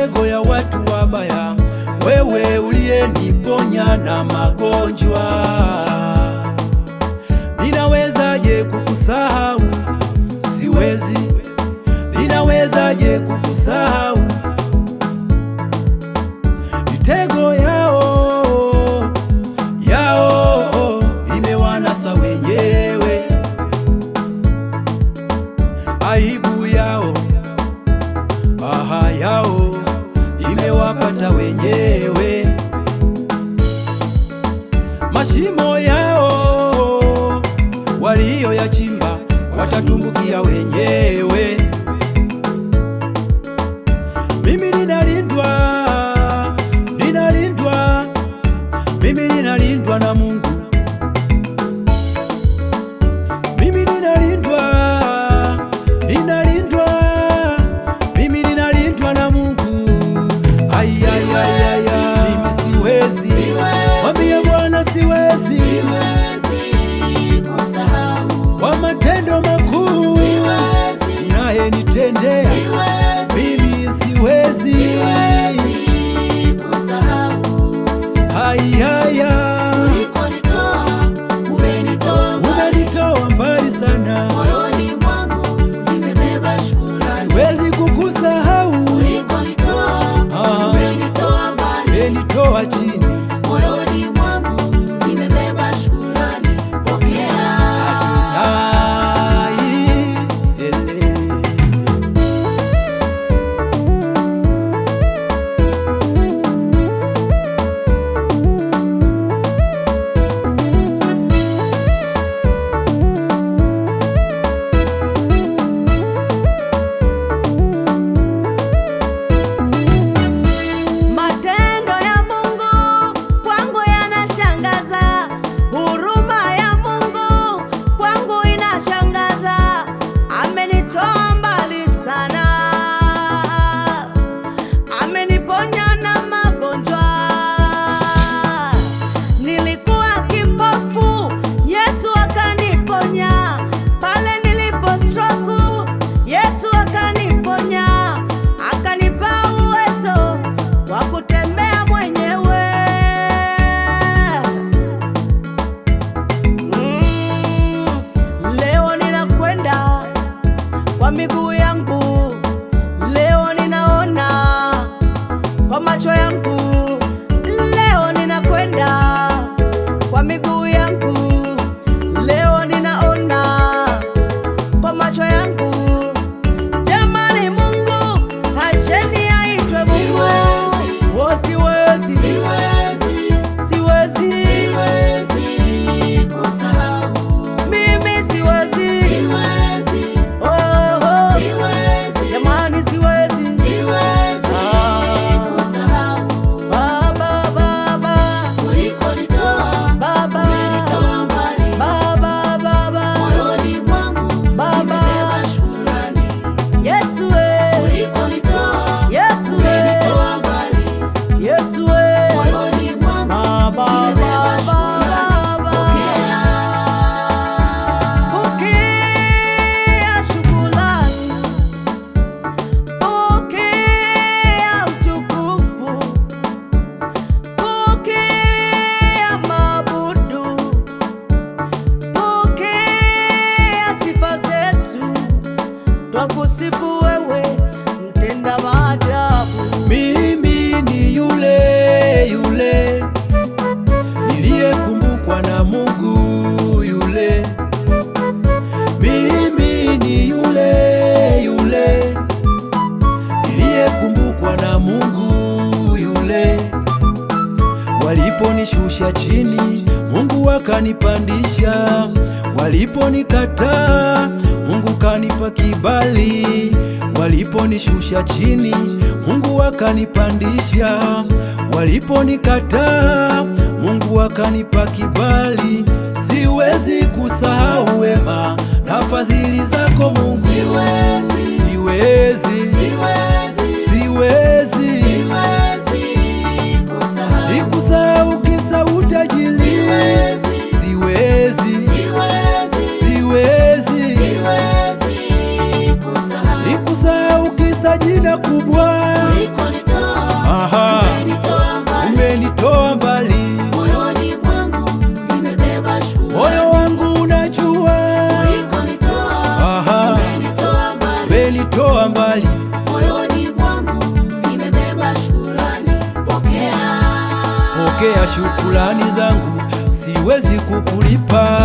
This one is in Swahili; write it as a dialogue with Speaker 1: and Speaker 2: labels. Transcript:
Speaker 1: mitego ya watu wabaya, wewe uliyeniponya na magonjwa. Ninawezaje kukusahau? Siwezi. Ninawezaje kukusahau? Mitego yao imewanasa wenyewe, aibu yao yao imewapata wenyewe, mashimo yao waliyoyachimba watatumbukia wenyewe. Mimi ninalindwa, mimi ninalindwa na Mungu. Mimi ninalindwa, mimi ninalindwa na Mungu. Mimi siwezi, mwambie Bwana siwezi kusahau kwa matendo makuu unayenitendea. Mimi siwezi kusahau. Umenitoa mbali sana, moyoni mwangu nimebeba shukrani. Siwezi kukusahau, umenitoa chini, moyoni mwangu nimebeba shukrani. Pokea kwa miguu yangu, leo ninaona kwa macho yangu. Leo ninakwenda kwa miguu yangu, leo ninaona kwa macho yangu. Jamani, Mungu acheni aitwe Mungu. Siwezi kusahau. Mimi siwezi. Twakusifu wewe, mtenda maajabu. Mimi ni yule niliyekumbukwa na Mungu yule. Mimi ni yule niliyekumbukwa na Mungu yule. Waliponishusha chini, Mungu akanipandisha. Waliponikataa, Mungu kanipa kibali. Waliponishusha chini, Mungu akanipandisha. Waliponikataa, Mungu akanipa kibali. Siwezi kusahau wema na fadhili zako Mungu. Siwezi nikusahau kisa utajiri. Siwezi nikusahau kisa jina kubwa. umenitoa mbali.
Speaker 2: Moyoni mwangu nimebeba shukrani.
Speaker 1: Moyo wangu unajua
Speaker 2: ulikonitoa. Umenitoa mbali.
Speaker 1: Umenitoa mbali.
Speaker 2: Moyoni mwangu nimebeba shukrani. Pokea
Speaker 1: shukrani zangu, siwezi kukulipa.